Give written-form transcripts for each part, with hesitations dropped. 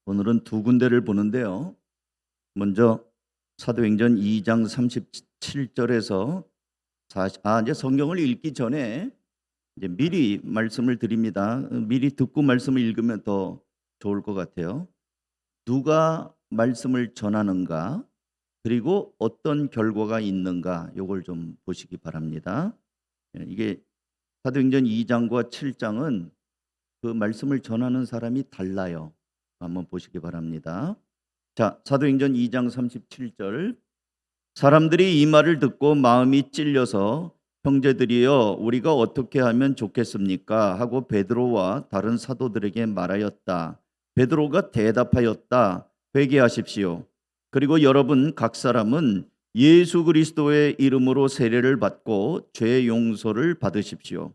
오늘은 두 군데를 보는데요. 먼저 사도행전 2장 37절에서 이제 성경을 읽기 전에 이제 미리 말씀을 드립니다. 미리 듣고 말씀을 읽으면 더 좋을 것 같아요. 누가 말씀을 전하는가, 그리고 어떤 결과가 있는가, 요걸 좀 보시기 바랍니다. 이게 사도행전 2장과 7장은 그 말씀을 전하는 사람이 달라요. 한번 보시기 바랍니다. 자, 사도행전 2장 37절. 사람들이 이 말을 듣고 마음이 찔려서 형제들이여 우리가 어떻게 하면 좋겠습니까? 하고 베드로와 다른 사도들에게 말하였다. 베드로가 대답하였다. 회개하십시오. 그리고 여러분 각 사람은 예수 그리스도의 이름으로 세례를 받고 죄 용서를 받으십시오.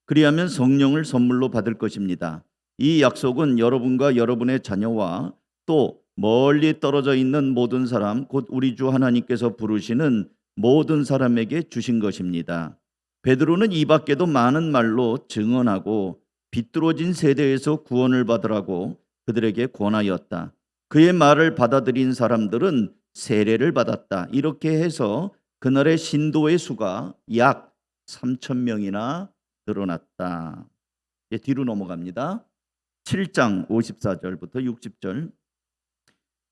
그리하면 성령을 선물로 받을 것입니다. 이 약속은 여러분과 여러분의 자녀와 또 멀리 떨어져 있는 모든 사람, 곧 우리 주 하나님께서 부르시는 모든 사람에게 주신 것입니다. 베드로는 이 밖에도 많은 말로 증언하고 비뚤어진 세대에서 구원을 받으라고 그들에게 권하였다. 그의 말을 받아들인 사람들은 세례를 받았다. 이렇게 해서 그날의 신도의 수가 약 3천 명이나 늘어났다. 뒤로 넘어갑니다. 7장 54절부터 60절.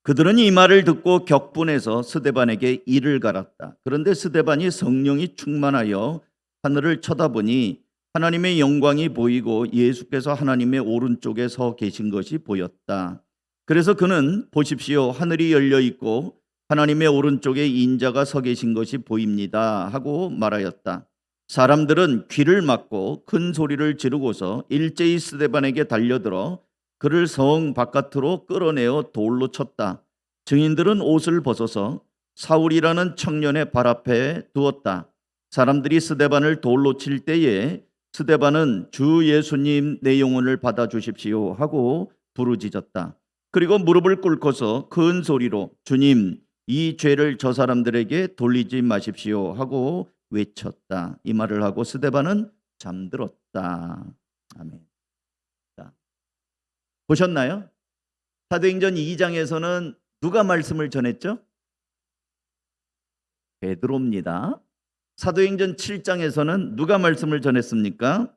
그들은 이 말을 듣고 격분해서 스데반에게 이를 갈았다. 그런데 스데반이 성령이 충만하여 하늘을 쳐다보니 하나님의 영광이 보이고 예수께서 하나님의 오른쪽에 서 계신 것이 보였다. 그래서 그는 보십시오, 하늘이 열려 있고 하나님의 오른쪽에 인자가 서 계신 것이 보입니다 하고 말하였다. 사람들은 귀를 막고 큰 소리를 지르고서 일제히 스데반에게 달려들어 그를 성 바깥으로 끌어내어 돌로 쳤다. 증인들은 옷을 벗어서 사울이라는 청년의 발 앞에 두었다. 사람들이 스데반을 돌로 칠 때에 스데반은 주 예수님 내 영혼을 받아주십시오 하고 부르짖었다. 그리고 무릎을 꿇고서 큰 소리로 주님, 이 죄를 저 사람들에게 돌리지 마십시오 하고 외쳤다. 이 말을 하고 스데반은 잠들었다. 아멘. 자, 보셨나요? 사도행전 2장에서는 누가 말씀을 전했죠? 베드로입니다. 사도행전 7장에서는 누가 말씀을 전했습니까?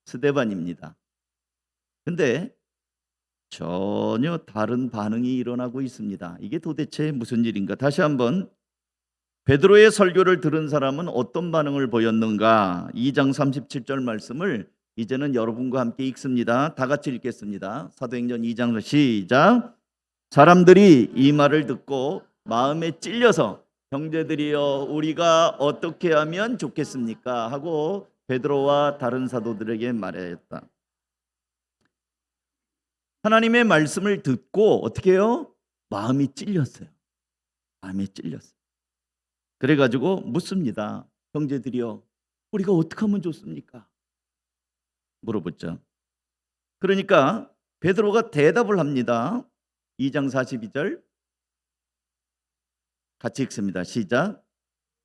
스데반입니다. 근데 전혀 다른 반응이 일어나고 있습니다. 이게 도대체 무슨 일인가? 다시 한번 베드로의 설교를 들은 사람은 어떤 반응을 보였는가? 2장 37절 말씀을 이제는 여러분과 함께 읽습니다. 다 같이 읽겠습니다. 사도행전 2장 시작. 사람들이 이 말을 듣고 마음에 찔려서 형제들이여 우리가 어떻게 하면 좋겠습니까? 하고 베드로와 다른 사도들에게 말하였다. 하나님의 말씀을 듣고 어떻게 해요? 마음이 찔렸어요. 마음이 찔렸어요. 그래가지고 묻습니다. 형제들이여 우리가 어떻게 하면 좋습니까? 물어보죠. 그러니까 베드로가 대답을 합니다. 2장 42절 같이 읽습니다. 시작.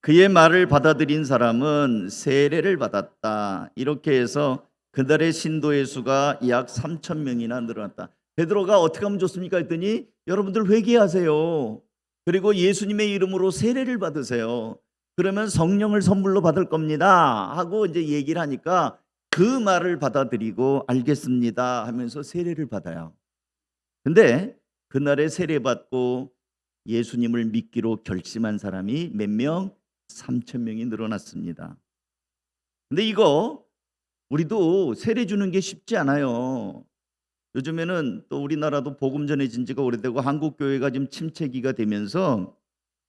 그의 말을 받아들인 사람은 세례를 받았다. 이렇게 해서 그날의 신도의 수가 약 3천 명이나 늘어났다. 베드로가 어떻게 하면 좋습니까? 했더니 여러분들 회개하세요. 그리고 예수님의 이름으로 세례를 받으세요. 그러면 성령을 선물로 받을 겁니다 하고 이제 얘기를 하니까 그 말을 받아들이고 알겠습니다 하면서 세례를 받아요. 근데 그날에 세례 받고 예수님을 믿기로 결심한 사람이 몇 명? 3천 명이 늘어났습니다. 근데 이거 우리도 세례 주는 게 쉽지 않아요. 요즘에는 또 우리나라도 복음 전해진 지가 오래되고 한국 교회가 지금 침체기가 되면서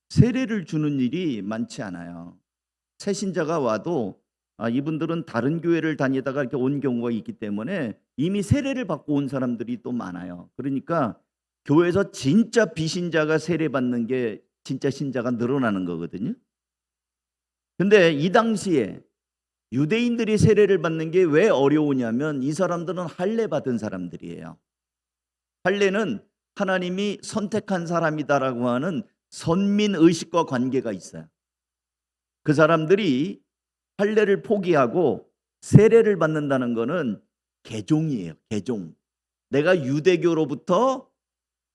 세례를 주는 일이 많지 않아요. 새 신자가 와도 이분들은 다른 교회를 다니다가 이렇게 온 경우가 있기 때문에 이미 세례를 받고 온 사람들이 또 많아요. 그러니까 교회에서 진짜 비신자가 세례 받는 게 진짜 신자가 늘어나는 거거든요. 근데 이 당시에 유대인들이 세례를 받는 게 왜 어려우냐면 이 사람들은 할례 받은 사람들이에요. 할례는 하나님이 선택한 사람이다라고 하는 선민 의식과 관계가 있어요. 그 사람들이 할례를 포기하고 세례를 받는다는 것은 개종이에요. 개종. 내가 유대교로부터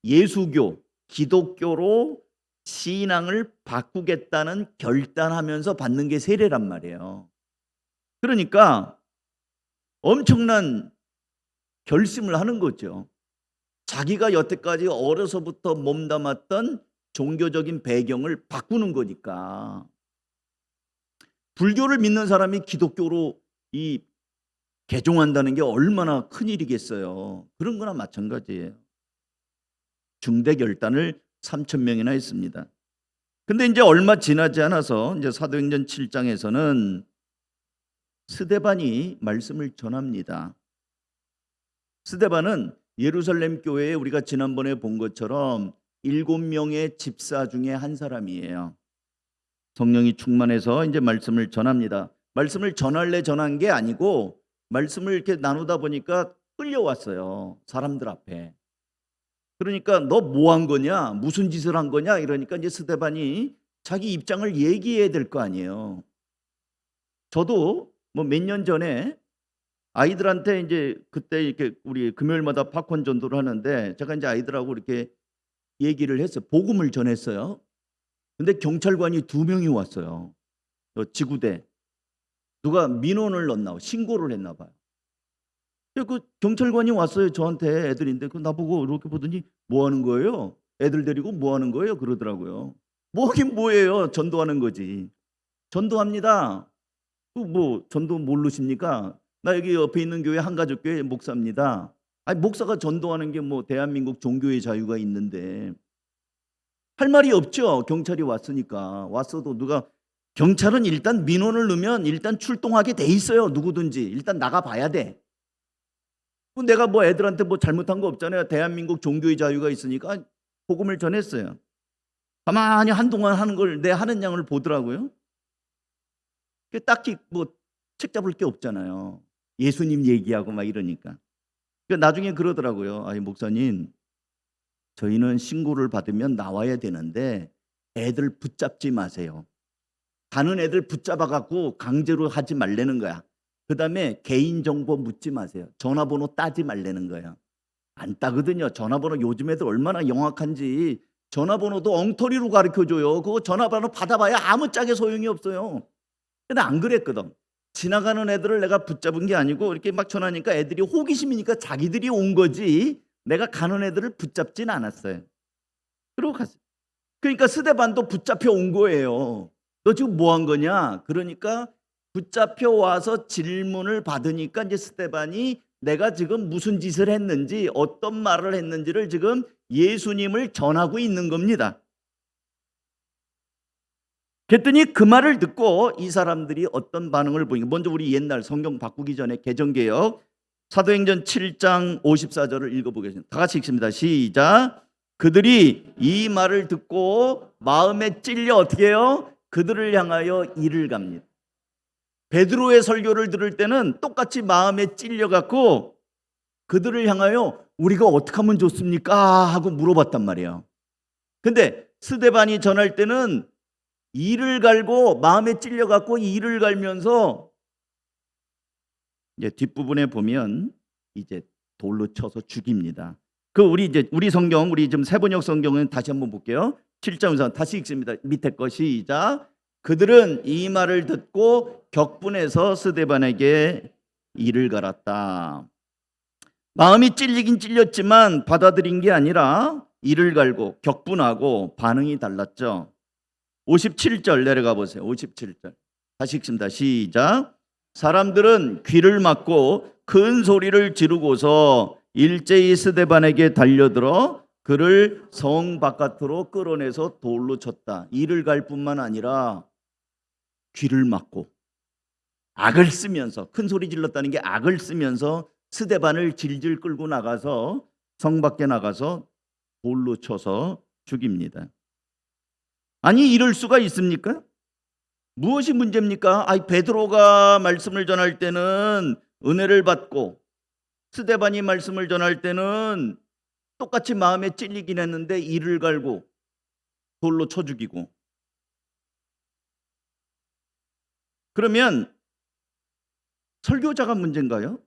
예수교, 기독교로 신앙을 바꾸겠다는 결단하면서 받는 게 세례란 말이에요. 그러니까 엄청난 결심을 하는 거죠. 자기가 여태까지 어려서부터 몸담았던 종교적인 배경을 바꾸는 거니까. 불교를 믿는 사람이 기독교로 개종한다는 게 얼마나 큰일이겠어요. 그런 거나 마찬가지예요. 중대 결단을 3,000명이나 했습니다. 근데 이제 얼마 지나지 않아서 이제 사도행전 7장에서는 스데반이 말씀을 전합니다. 스데반은 예루살렘 교회에 우리가 지난번에 본 것처럼 7명의 집사 중에 한 사람이에요. 성령이 충만해서 이제 말씀을 전합니다. 말씀을 전할래 전한 게 아니고 말씀을 이렇게 나누다 보니까 끌려왔어요. 사람들 앞에. 그러니까 너 뭐 한 거냐? 무슨 짓을 한 거냐? 이러니까 이제 스데반이 자기 입장을 얘기해야 될 거 아니에요. 저도 뭐 몇 년 전에 아이들한테 이제 그때 이렇게 우리 금요일마다 팝콘 전도를 하는데 제가 이제 아이들하고 이렇게 얘기를 했어요. 복음을 전했어요. 근데 경찰관이 2명이 왔어요. 지구대. 누가 민원을 넣었나 신고를 했나 봐요. 그 경찰관이 왔어요. 저한테 애들인데 그 나보고 이렇게 보더니 뭐 하는 거예요? 애들 데리고 뭐 하는 거예요? 그러더라고요. 뭐 하긴 뭐예요? 전도하는 거지. 전도합니다. 뭐 전도 모르십니까? 나 여기 옆에 있는 교회 한가족교회 목사입니다. 아니 목사가 전도하는 게 뭐 대한민국 종교의 자유가 있는데 할 말이 없죠. 경찰이 왔으니까. 왔어도 누가 경찰은 일단 민원을 넣으면 일단 출동하게 돼 있어요. 누구든지 일단 나가봐야 돼. 내가 뭐 애들한테 뭐 잘못한 거 없잖아요. 대한민국 종교의 자유가 있으니까 복음을 전했어요. 가만히 한동안 하는 걸 내 하는 양을 보더라고요. 딱히 뭐 책 잡을 게 없잖아요. 예수님 얘기하고 막 이러니까. 나중에 그러더라고요. 아니 목사님, 저희는 신고를 받으면 나와야 되는데 애들 붙잡지 마세요. 가는 애들 붙잡아 갖고 강제로 하지 말라는 거야. 그다음에 개인정보 묻지 마세요. 전화번호 따지 말라는 거예요. 안 따거든요. 전화번호 요즘 애들 얼마나 영악한지 전화번호도 엉터리로 가르쳐줘요. 그거 전화번호 받아봐야 아무 짝에 소용이 없어요. 근데 안 그랬거든. 지나가는 애들을 내가 붙잡은 게 아니고 이렇게 막 전화하니까 애들이 호기심이니까 자기들이 온 거지 내가 가는 애들을 붙잡진 않았어요. 그러고 갔어요. 그러니까 스데반도 붙잡혀 온 거예요. 너 지금 뭐 한 거냐? 그러니까 붙잡혀 와서 질문을 받으니까 이제 스데반이 내가 지금 무슨 짓을 했는지 어떤 말을 했는지를 지금 예수님을 전하고 있는 겁니다. 그랬더니 그 말을 듣고 이 사람들이 어떤 반응을 보이는가. 먼저 우리 옛날 성경 바꾸기 전에 개정개혁 사도행전 7장 54절을 읽어보겠습니다. 다 같이 읽습니다. 시작. 그들이 이 말을 듣고 마음에 찔려 어떻게 해요? 그들을 향하여 이를 갑니다. 베드로의 설교를 들을 때는 똑같이 마음에 찔려갖고 그들을 향하여 우리가 어떻게 하면 좋습니까? 하고 물어봤단 말이에요. 근데 스데반이 전할 때는 이를 갈고 마음에 찔려갖고 이를 갈면서 이제 뒷부분에 보면 이제 돌로 쳐서 죽입니다. 우리 성경 우리 지금 세번역 성경은 다시 한번 볼게요. 7장에서 다시 읽습니다. 밑에 거 시작. 그들은 이 말을 듣고 격분해서 스데반에게 이를 갈았다. 마음이 찔리긴 찔렸지만 받아들인 게 아니라 이를 갈고 격분하고 반응이 달랐죠. 57절 내려가 보세요. 57절 다시 읽습니다. 시작. 사람들은 귀를 막고 큰 소리를 지르고서 일제히 스데반에게 달려들어 그를 성 바깥으로 끌어내서 돌로 쳤다. 이를 갈 뿐만 아니라 귀를 막고 악을 쓰면서 큰 소리 질렀다는 게 악을 쓰면서 스데반을 질질 끌고 나가서 성 밖에 나가서 돌로 쳐서 죽입니다. 아니 이럴 수가 있습니까? 무엇이 문제입니까? 베드로가 말씀을 전할 때는 은혜를 받고 스데반이 말씀을 전할 때는 똑같이 마음에 찔리긴 했는데 이를 갈고 돌로 쳐 죽이고. 그러면 설교자가 문제인가요?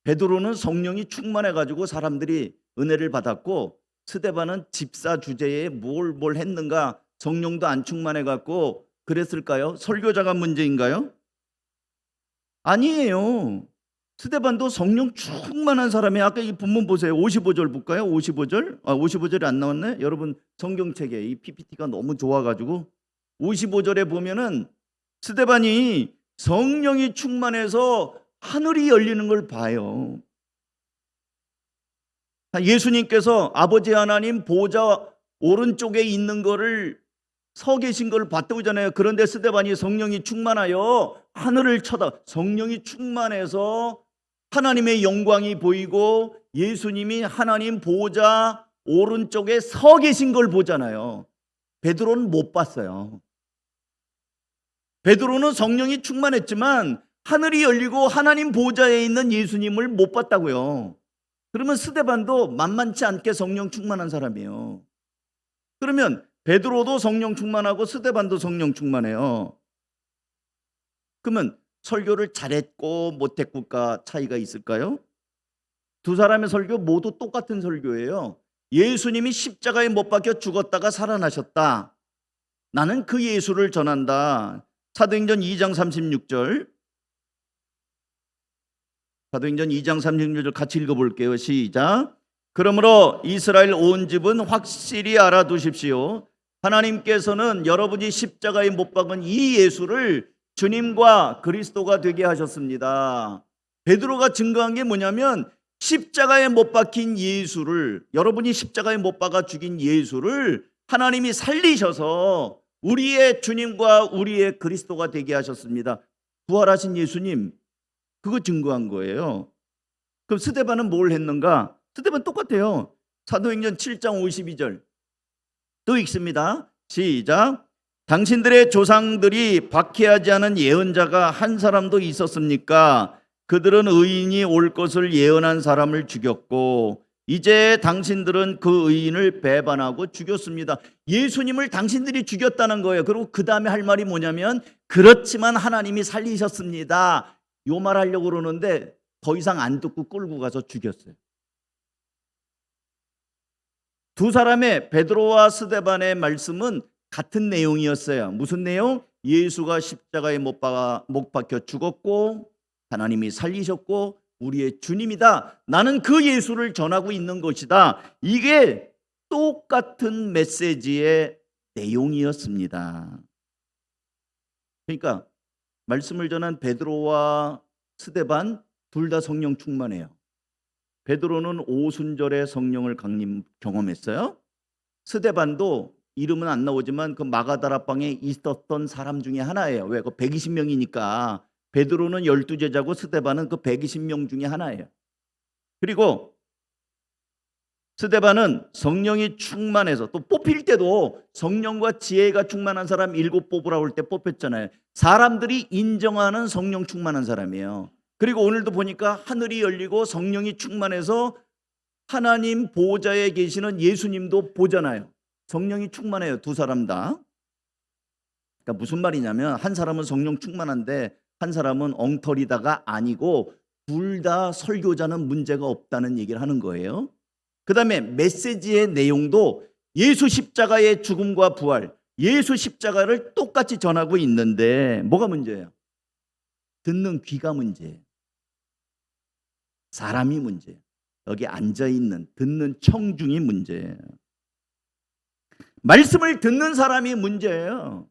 베드로는 성령이 충만해가지고 사람들이 은혜를 받았고, 스데반은 집사 주제에 뭘 했는가, 성령도 안 충만해갖고 그랬을까요? 설교자가 문제인가요? 아니에요. 스데반도 성령 충만한 사람이, 아까 이 본문 보세요. 55절 볼까요? 55절. 55절이 안 나왔네. 여러분 성경책에 이 PPT가 너무 좋아가지고 55절에 보면은 스데반이 성령이 충만해서 하늘이 열리는 걸 봐요. 예수님께서 아버지 하나님 보좌 오른쪽에 있는 거를 서 계신 걸 봤다고 하잖아요. 그런데 스데반이 성령이 충만하여 하늘을 성령이 충만해서 하나님의 영광이 보이고 예수님이 하나님 보좌 오른쪽에 서 계신 걸 보잖아요. 베드로는 못 봤어요. 베드로는 성령이 충만했지만 하늘이 열리고 하나님 보좌에 있는 예수님을 못 봤다고요. 그러면 스데반도 만만치 않게 성령 충만한 사람이에요. 그러면 베드로도 성령 충만하고 스데반도 성령 충만해요. 그러면 설교를 잘했고 못했고가 차이가 있을까요? 두 사람의 설교 모두 똑같은 설교예요. 예수님이 십자가에 못 박혀 죽었다가 살아나셨다. 나는 그 예수를 전한다. 사도행전 2장 36절. 사도행전 2장 36절 같이 읽어볼게요. 시작. 그러므로 이스라엘 온 집은 확실히 알아두십시오. 하나님께서는 여러분이 십자가에 못 박은 이 예수를 주님과 그리스도가 되게 하셨습니다. 베드로가 증거한 게 뭐냐면 십자가에 못 박힌 예수를, 여러분이 십자가에 못 박아 죽인 예수를 하나님이 살리셔서 우리의 주님과 우리의 그리스도가 되게 하셨습니다. 부활하신 예수님, 그거 증거한 거예요. 그럼 스데반은 뭘 했는가? 스데반 똑같아요. 사도행전 7장 52절 또 읽습니다. 시작. 당신들의 조상들이 박해하지 않은 예언자가 한 사람도 있었습니까? 그들은 의인이 올 것을 예언한 사람을 죽였고 이제 당신들은 그 의인을 배반하고 죽였습니다. 예수님을 당신들이 죽였다는 거예요. 그리고 그 다음에 할 말이 뭐냐면 그렇지만 하나님이 살리셨습니다. 요 말 하려고 그러는데 더 이상 안 듣고 끌고 가서 죽였어요. 두 사람의 베드로와 스데반의 말씀은 같은 내용이었어요. 무슨 내용? 예수가 십자가에 못 박혀 죽었고 하나님이 살리셨고 우리의 주님이다. 나는 그 예수를 전하고 있는 것이다. 이게 똑같은 메시지의 내용이었습니다. 그러니까 말씀을 전한 베드로와 스데반 둘 다 성령 충만해요. 베드로는 오순절에 성령을 경험했어요. 스데반도 이름은 안 나오지만 그 마가다라방에 있었던 사람 중에 하나예요. 왜? 그 120명이니까 베드로는 12제자고 스데반은 그 120명 중에 하나예요. 그리고 스데반은 성령이 충만해서 또 뽑힐 때도 성령과 지혜가 충만한 사람 7 뽑으라고 할 때 뽑혔잖아요. 사람들이 인정하는 성령 충만한 사람이에요. 그리고 오늘도 보니까 하늘이 열리고 성령이 충만해서 하나님 보좌에 계시는 예수님도 보잖아요. 성령이 충만해요. 두 사람 다. 그러니까 무슨 말이냐면 한 사람은 성령 충만한데 한 사람은 엉터리다가 아니고 둘 다 설교자는 문제가 없다는 얘기를 하는 거예요. 그 다음에 메시지의 내용도 예수 십자가의 죽음과 부활, 예수 십자가를 똑같이 전하고 있는데 뭐가 문제예요? 듣는 귀가 문제예요. 사람이 문제예요. 여기 앉아있는 듣는 청중이 문제예요. 말씀을 듣는 사람이 문제예요.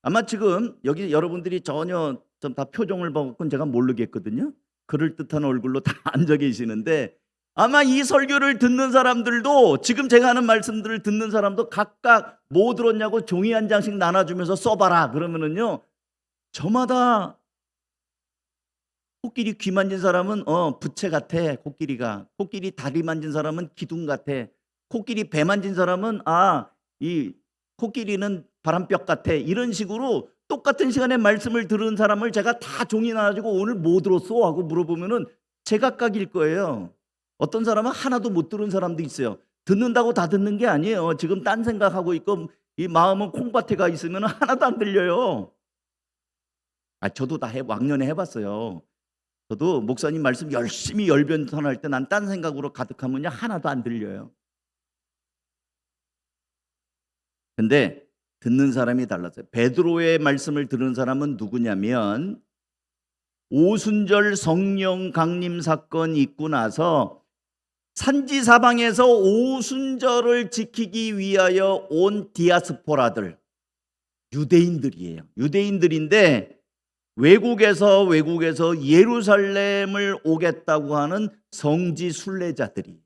아마 지금 여기 여러분들이 전혀 좀 다 표정을 보고는 제가 모르겠거든요. 그럴듯한 얼굴로 다 앉아 계시는데 아마 이 설교를 듣는 사람들도 지금 제가 하는 말씀들을 듣는 사람도 각각 뭐 들었냐고 종이 한 장씩 나눠주면서 써봐라 그러면은요 저마다 코끼리 귀 만진 사람은 부채 같아. 코끼리 다리 만진 사람은 기둥 같아. 코끼리 배 만진 사람은 이 코끼리는 바람벽 같아. 이런 식으로 똑같은 시간에 말씀을 들은 사람을 제가 다 종이 나눠주고 오늘 뭐 들었어? 하고 물어보면은 제각각일 거예요. 어떤 사람은 하나도 못 들은 사람도 있어요. 듣는다고 다 듣는 게 아니에요. 지금 딴 생각하고 있고 이 마음은 콩밭에 가 있으면 하나도 안 들려요. 저도 다 왕년에 해봤어요. 저도 목사님 말씀 열심히 열변선할 때 난 딴 생각으로 가득하면요 하나도 안 들려요. 근데 듣는 사람이 달랐어요. 베드로의 말씀을 들은 사람은 누구냐면 오순절 성령 강림 사건 있고 나서 산지 사방에서 오순절을 지키기 위하여 온 디아스포라들, 유대인들이에요. 유대인들인데 외국에서 예루살렘을 오겠다고 하는 성지 순례자들이,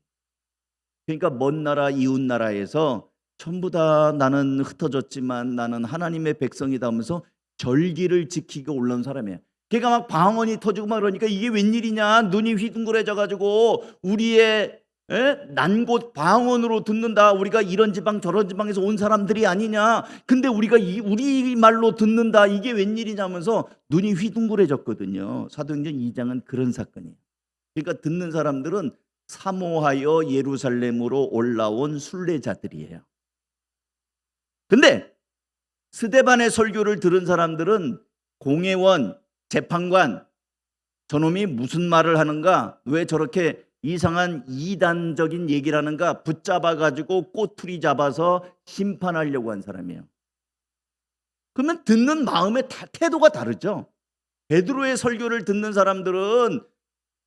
그러니까 먼 나라 이웃 나라에서 전부 다 나는 흩어졌지만 나는 하나님의 백성이다 하면서 절기를 지키고 올라온 사람이에요. 걔가 막 방언이 터지고 막 그러니까 이게 웬일이냐, 눈이 휘둥그레져 가지고 우리의 난 곳 방언으로 듣는다, 우리가 이런 지방 저런 지방에서 온 사람들이 아니냐, 근데 우리가 우리 말로 듣는다, 이게 웬일이냐면서 눈이 휘둥그레졌거든요. 사도행전 2장은 그런 사건이에요. 그러니까 듣는 사람들은 사모하여 예루살렘으로 올라온 순례자들이에요. 근데 스데반의 설교를 들은 사람들은 공회원, 재판관, 저놈이 무슨 말을 하는가, 왜 저렇게 이상한 이단적인 얘기를 하는가 붙잡아가지고 꼬투리 잡아서 심판하려고 한 사람이에요. 그러면 듣는 마음의 태도가 다르죠. 베드로의 설교를 듣는 사람들은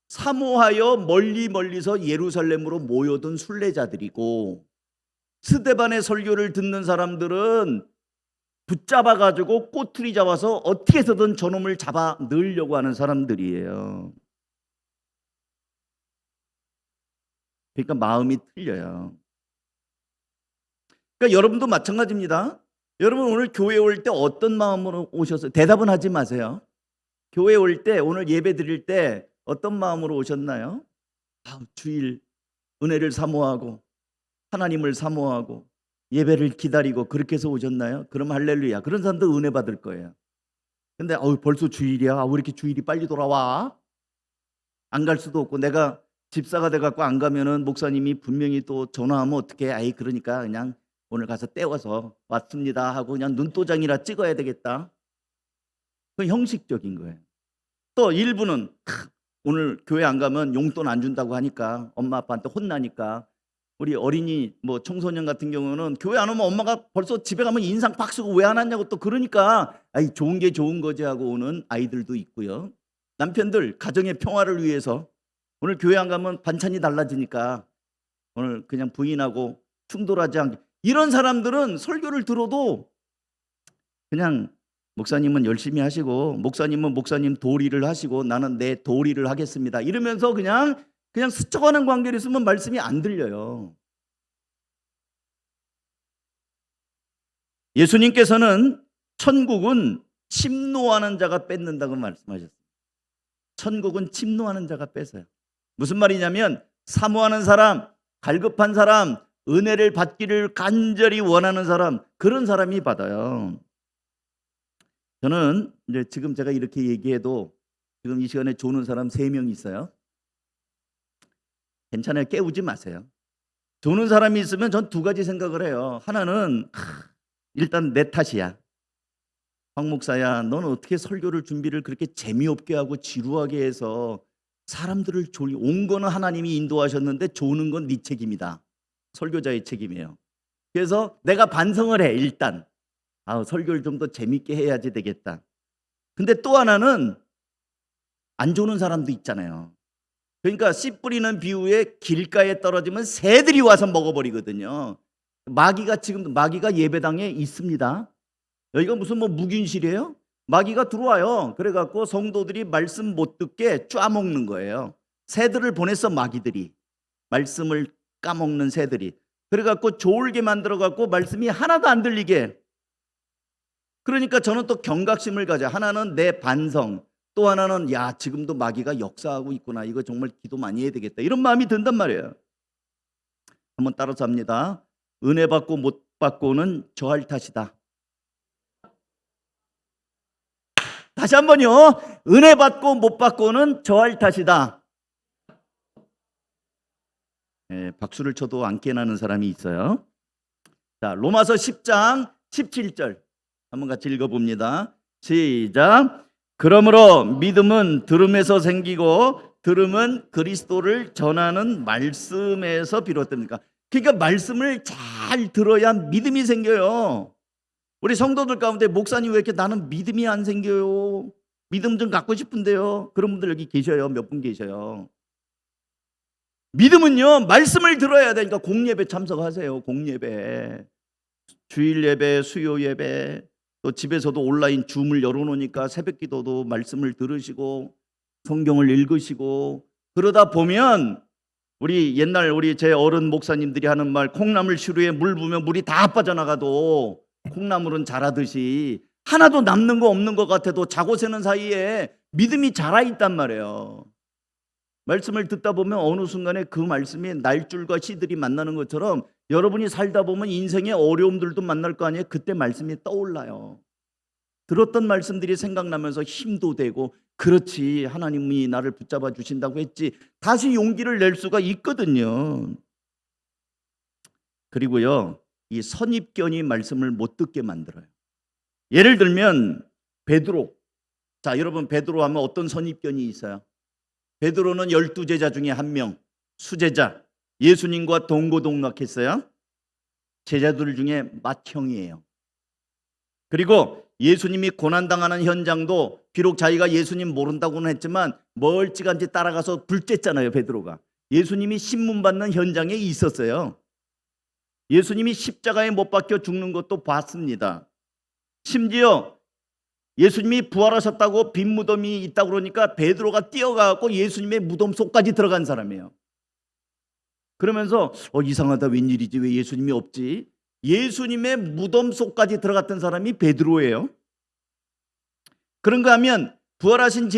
사모하여 멀리서 예루살렘으로 모여든 순례자들이고, 스데반의 설교를 듣는 사람들은 붙잡아가지고 꼬투리 잡아서 어떻게 해서든 저놈을 잡아 넣으려고 하는 사람들이에요. 그러니까 마음이 틀려요. 그러니까 여러분도 마찬가지입니다. 여러분 오늘 교회 올 때 어떤 마음으로 오셨어요? 대답은 하지 마세요. 교회 올 때, 오늘 예배 드릴 때 어떤 마음으로 오셨나요? 주일 은혜를 사모하고 하나님을 사모하고 예배를 기다리고 그렇게 해서 오셨나요? 그럼 할렐루야. 그런 사람들 은혜 받을 거예요. 근데 벌써 주일이야. 왜 이렇게 주일이 빨리 돌아와? 안 갈 수도 없고, 내가 집사가 돼갖고 안 가면은 목사님이 분명히 또 전화하면 어떡해. 그러니까 그냥 오늘 가서 때워서 왔습니다 하고 그냥 눈도장이라 찍어야 되겠다. 그건 형식적인 거예요. 또 일부는 오늘 교회 안 가면 용돈 안 준다고 하니까 엄마 아빠한테 혼나니까, 우리 어린이 청소년 같은 경우는 교회 안 오면 엄마가 벌써 집에 가면 인상 팍 쓰고 왜 안 왔냐고 또 그러니까 좋은 게 좋은 거지 하고 오는 아이들도 있고요. 남편들 가정의 평화를 위해서 오늘 교회 안 가면 반찬이 달라지니까 오늘 그냥 부인하고 충돌하지 않게, 이런 사람들은 설교를 들어도 그냥 목사님은 열심히 하시고 목사님은 목사님 도리를 하시고 나는 내 도리를 하겠습니다 이러면서 그냥 스쳐가는 관계를 있으면 말씀이 안 들려요. 예수님께서는 천국은 침노하는 자가 뺏는다고 말씀하셨어요. 천국은 침노하는 자가 뺏어요. 무슨 말이냐면 사모하는 사람, 갈급한 사람, 은혜를 받기를 간절히 원하는 사람, 그런 사람이 받아요. 저는 이제 지금 제가 이렇게 얘기해도 지금 이 시간에 조는 사람 3명 있어요. 괜찮아요. 깨우지 마세요. 조는 사람이 있으면 전 2가지 생각을 해요. 하나는 일단 내 탓이야. 황 목사야, 너는 어떻게 설교를 준비를 그렇게 재미없게 하고 지루하게 해서 사람들을 온 거는 하나님이 인도하셨는데 조는 건 네 책임이다. 설교자의 책임이에요. 그래서 내가 반성을 해. 일단 설교를 좀 더 재밌게 해야지 되겠다. 근데 또 하나는 안 조는 사람도 있잖아요. 그러니까 씨 뿌리는 비유에 길가에 떨어지면 새들이 와서 먹어버리거든요. 마귀가 예배당에 있습니다. 여기가 무슨 묵인실이에요? 마귀가 들어와요. 그래갖고 성도들이 말씀 못 듣게 쪼아먹는 거예요. 새들을 보냈어, 마귀들이. 말씀을 까먹는 새들이. 그래갖고 졸게 만들어갖고 말씀이 하나도 안 들리게. 그러니까 저는 또 경각심을 가져. 하나는 내 반성, 또 하나는 지금도 마귀가 역사하고 있구나, 이거 정말 기도 많이 해야 되겠다, 이런 마음이 든단 말이에요. 한번 따라서 합니다. 은혜 받고 못 받고는 저할 탓이다. 다시 한번요. 은혜 받고 못 받고는 저할 탓이다. 박수를 쳐도 안 깨나는 사람이 있어요. 자, 로마서 10장 17절 한번 같이 읽어봅니다. 시작. 그러므로 믿음은 들음에서 생기고 들음은 그리스도를 전하는 말씀에서 비롯됩니다. 그러니까 말씀을 잘 들어야 믿음이 생겨요. 우리 성도들 가운데 목사님 왜 이렇게 나는 믿음이 안 생겨요? 믿음 좀 갖고 싶은데요. 그런 분들 여기 계셔요. 몇 분 계셔요. 믿음은요, 말씀을 들어야 되니까 공예배 참석하세요. 공예배, 주일 예배, 수요 예배, 또 집에서도 온라인 줌을 열어놓으니까 새벽 기도도 말씀을 들으시고 성경을 읽으시고, 그러다 보면 우리 옛날 제 어른 목사님들이 하는 말, 콩나물 시루에 물 부으면 물이 다 빠져나가도 콩나물은 자라듯이 하나도 남는 거 없는 것 같아도 자고 새는 사이에 믿음이 자라 있단 말이에요. 말씀을 듣다 보면 어느 순간에 그 말씀이 날줄과 씨들이 만나는 것처럼 여러분이 살다 보면 인생의 어려움들도 만날 거 아니에요. 그때 말씀이 떠올라요. 들었던 말씀들이 생각나면서 힘도 되고, 그렇지, 하나님이 나를 붙잡아 주신다고 했지, 다시 용기를 낼 수가 있거든요. 그리고요, 이 선입견이 말씀을 못 듣게 만들어요. 예를 들면 베드로. 자, 여러분, 베드로 하면 어떤 선입견이 있어요? 베드로는 12제자 중에 한 명, 수제자, 예수님과 동고동락했어요. 제자들 중에 맏형이에요. 그리고 예수님이 고난당하는 현장도 비록 자기가 예수님 모른다고는 했지만 멀찌감치 따라가서 불쬐잖아요. 베드로가 예수님이 신문받는 현장에 있었어요. 예수님이 십자가에 못 박혀 죽는 것도 봤습니다. 심지어 예수님이 부활하셨다고 빈 무덤이 있다고 그러니까 베드로가 뛰어가고 예수님의 무덤 속까지 들어간 사람이에요. 그러면서 이상하다, 웬일이지, 왜 예수님이 없지? 예수님의 무덤 속까지 들어갔던 사람이 베드로예요. 그런가 하면 부활하신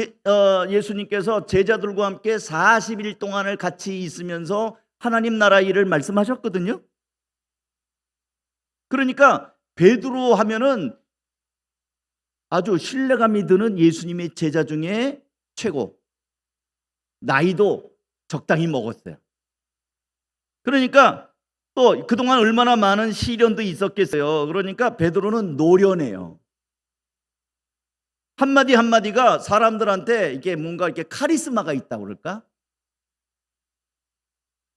예수님께서 제자들과 함께 40일 동안을 같이 있으면서 하나님 나라 일을 말씀하셨거든요. 그러니까 베드로 하면은 아주 신뢰감이 드는 예수님의 제자 중에 최고. 나이도 적당히 먹었어요. 그러니까 또 그동안 얼마나 많은 시련도 있었겠어요. 그러니까 베드로는 노련해요. 한마디 한마디가 사람들한테 이게 뭔가 이렇게 카리스마가 있다고 그럴까?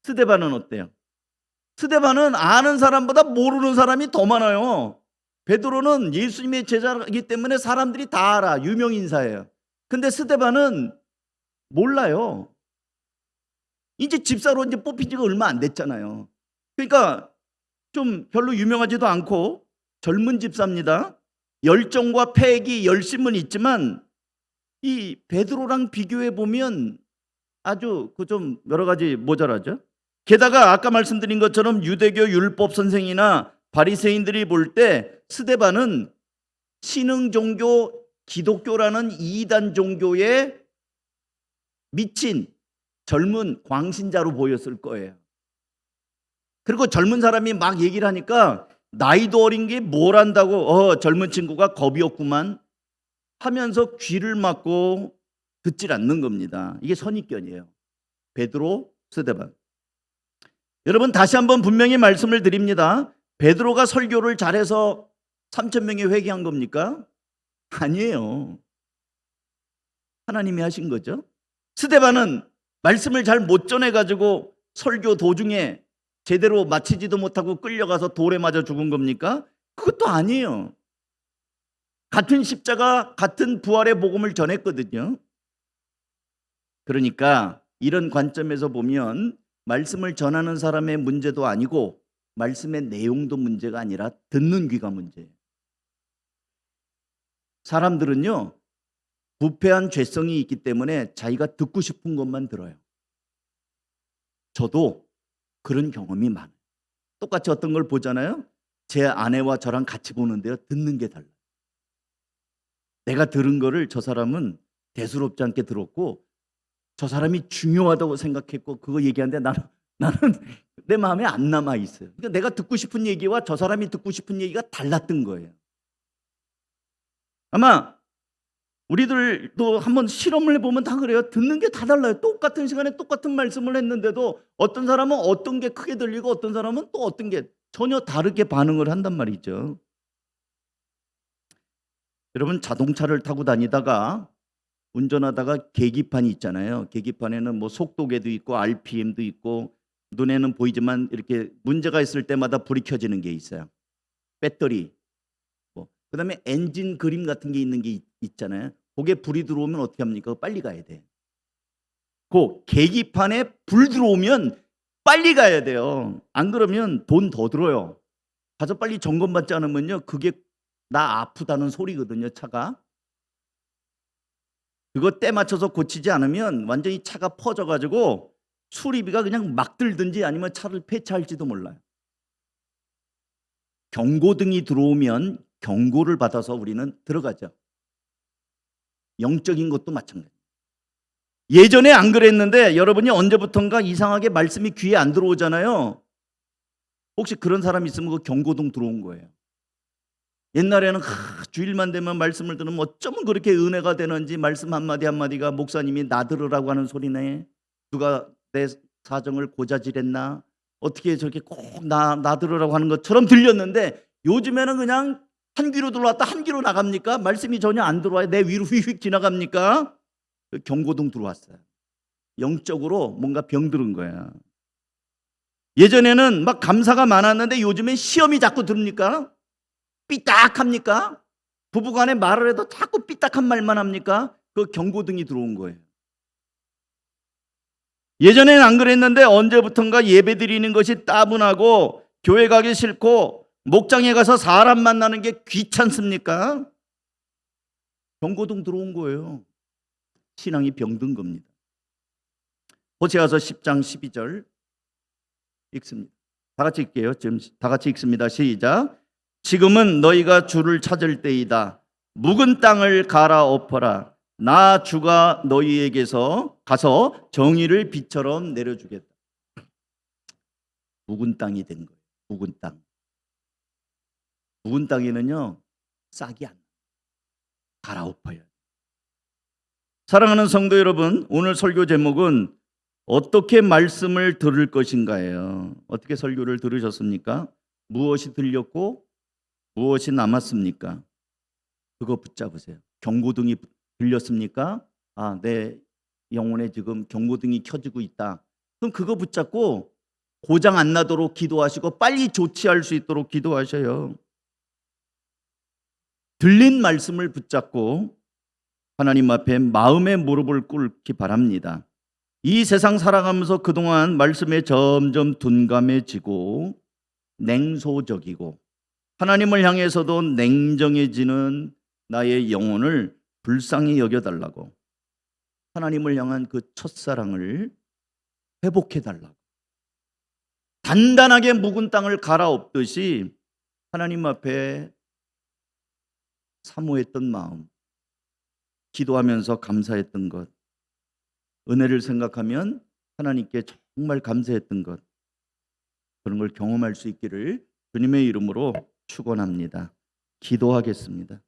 스데반은 어때요? 스데반은 아는 사람보다 모르는 사람이 더 많아요. 베드로는 예수님의 제자이기 때문에 사람들이 다 알아. 유명 인사예요. 근데 스데반은 몰라요. 이제 집사로 이제 뽑힌 지가 얼마 안 됐잖아요. 그러니까 좀 별로 유명하지도 않고 젊은 집사입니다. 열정과 패기, 열심은 있지만 이 베드로랑 비교해 보면 아주 그 좀 여러 가지 모자라죠. 게다가 아까 말씀드린 것처럼 유대교 율법 선생이나 바리새인들이 볼 때 스데반은 신흥 종교 기독교라는 이단 종교에 미친 젊은 광신자로 보였을 거예요. 그리고 젊은 사람이 막 얘기를 하니까 나이도 어린 게 뭘 안다고 젊은 친구가 겁이 없구만 하면서 귀를 막고 듣질 않는 겁니다. 이게 선입견이에요. 베드로, 스데반. 여러분, 다시 한번 분명히 말씀을 드립니다. 베드로가 설교를 잘해서 3,000명이 회개한 겁니까? 아니에요. 하나님이 하신 거죠. 스데반은 말씀을 잘 못 전해가지고 설교 도중에 제대로 마치지도 못하고 끌려가서 돌에 맞아 죽은 겁니까? 그것도 아니에요. 같은 십자가, 같은 부활의 복음을 전했거든요. 그러니까 이런 관점에서 보면 말씀을 전하는 사람의 문제도 아니고 말씀의 내용도 문제가 아니라 듣는 귀가 문제예요. 사람들은요, 부패한 죄성이 있기 때문에 자기가 듣고 싶은 것만 들어요. 저도 그런 경험이 많아요. 똑같이 어떤 걸 보잖아요. 제 아내와 저랑 같이 보는데요, 듣는 게 달라요. 내가 들은 거를 저 사람은 대수롭지 않게 들었고 저 사람이 중요하다고 생각했고 그거 얘기하는데 나는 내 마음에 안 남아 있어요. 그러니까 내가 듣고 싶은 얘기와 저 사람이 듣고 싶은 얘기가 달랐던 거예요. 아마 우리들도 한번 실험을 해보면 다 그래요. 듣는 게 다 달라요. 똑같은 시간에 똑같은 말씀을 했는데도 어떤 사람은 어떤 게 크게 들리고 어떤 사람은 또 어떤 게 전혀 다르게 반응을 한단 말이죠. 여러분 자동차를 타고 다니다가 운전하다가 계기판이 있잖아요. 계기판에는 뭐 속도계도 있고 RPM도 있고 눈에는 보이지만 이렇게 문제가 있을 때마다 불이 켜지는 게 있어요. 배터리, 그다음에 엔진 그림 같은 게 있는 게 있잖아요. 거기에 불이 들어오면 어떻게 합니까? 빨리 가야 돼. 그 계기판에 불 들어오면 빨리 가야 돼요. 안 그러면 돈 더 들어요. 가서 빨리 점검받지 않으면요, 그게 나 아프다는 소리거든요. 차가. 그거 때 맞춰서 고치지 않으면 완전히 차가 퍼져가지고 수리비가 그냥 막 들든지 아니면 차를 폐차할지도 몰라요. 경고등이 들어오면 경고를 받아서 우리는 들어가죠. 영적인 것도 마찬가지예요. 예전에 안 그랬는데 여러분이 언제부턴가 이상하게 말씀이 귀에 안 들어오잖아요. 혹시 그런 사람 있으면 그 경고등 들어온 거예요. 옛날에는 주일만 되면 말씀을 들으면 어쩌면 그렇게 은혜가 되는지 말씀 한마디 한마디가 목사님이 나 들으라고 하는 소리네. 누가 내 사정을 고자질했나? 어떻게 저렇게 꼭 나 들으라고 하는 것처럼 들렸는데 요즘에는 그냥 한 귀로 들어왔다 한 귀로 나갑니까? 말씀이 전혀 안 들어와요. 내 위로 휙휙 지나갑니까? 경고등 들어왔어요. 영적으로 뭔가 병들은 거야. 예전에는 막 감사가 많았는데 요즘엔 시험이 자꾸 들으니까 삐딱합니까? 부부간에 말을 해도 자꾸 삐딱한 말만 합니까? 그 경고등이 들어온 거예요. 예전에는 안 그랬는데 언제부턴가 예배 드리는 것이 따분하고 교회 가기 싫고 목장에 가서 사람 만나는 게 귀찮습니까? 경고등 들어온 거예요. 신앙이 병든 겁니다. 호세아서 10장 12절 읽습니다. 다 같이 읽게요. 지금 다 같이 읽습니다. 시작. 지금은 너희가 주를 찾을 때이다. 묵은 땅을 갈아엎어라. 나 주가 너희에게서 가서 정의를 비처럼 내려주겠다. 묵은 땅이 된 거예요. 묵은 땅. 묵은 땅에는요 싹이 안 나요. 갈아엎어요. 사랑하는 성도 여러분, 오늘 설교 제목은 어떻게 말씀을 들을 것인가예요. 어떻게 설교를 들으셨습니까? 무엇이 들렸고 무엇이 남았습니까? 그거 붙잡으세요. 경고등이 들렸습니까? 내 영혼에 지금 경고등이 켜지고 있다. 그럼 그거 붙잡고 고장 안 나도록 기도하시고 빨리 조치할 수 있도록 기도하셔요. 들린 말씀을 붙잡고 하나님 앞에 마음의 무릎을 꿇기 바랍니다. 이 세상 살아가면서 그동안 말씀에 점점 둔감해지고 냉소적이고 하나님을 향해서도 냉정해지는 나의 영혼을 불쌍히 여겨달라고, 하나님을 향한 그 첫사랑을 회복해달라고, 단단하게 묵은 땅을 갈아엎듯이 하나님 앞에 사모했던 마음, 기도하면서 감사했던 것, 은혜를 생각하면 하나님께 정말 감사했던 것, 그런 걸 경험할 수 있기를 주님의 이름으로 축원합니다. 기도하겠습니다.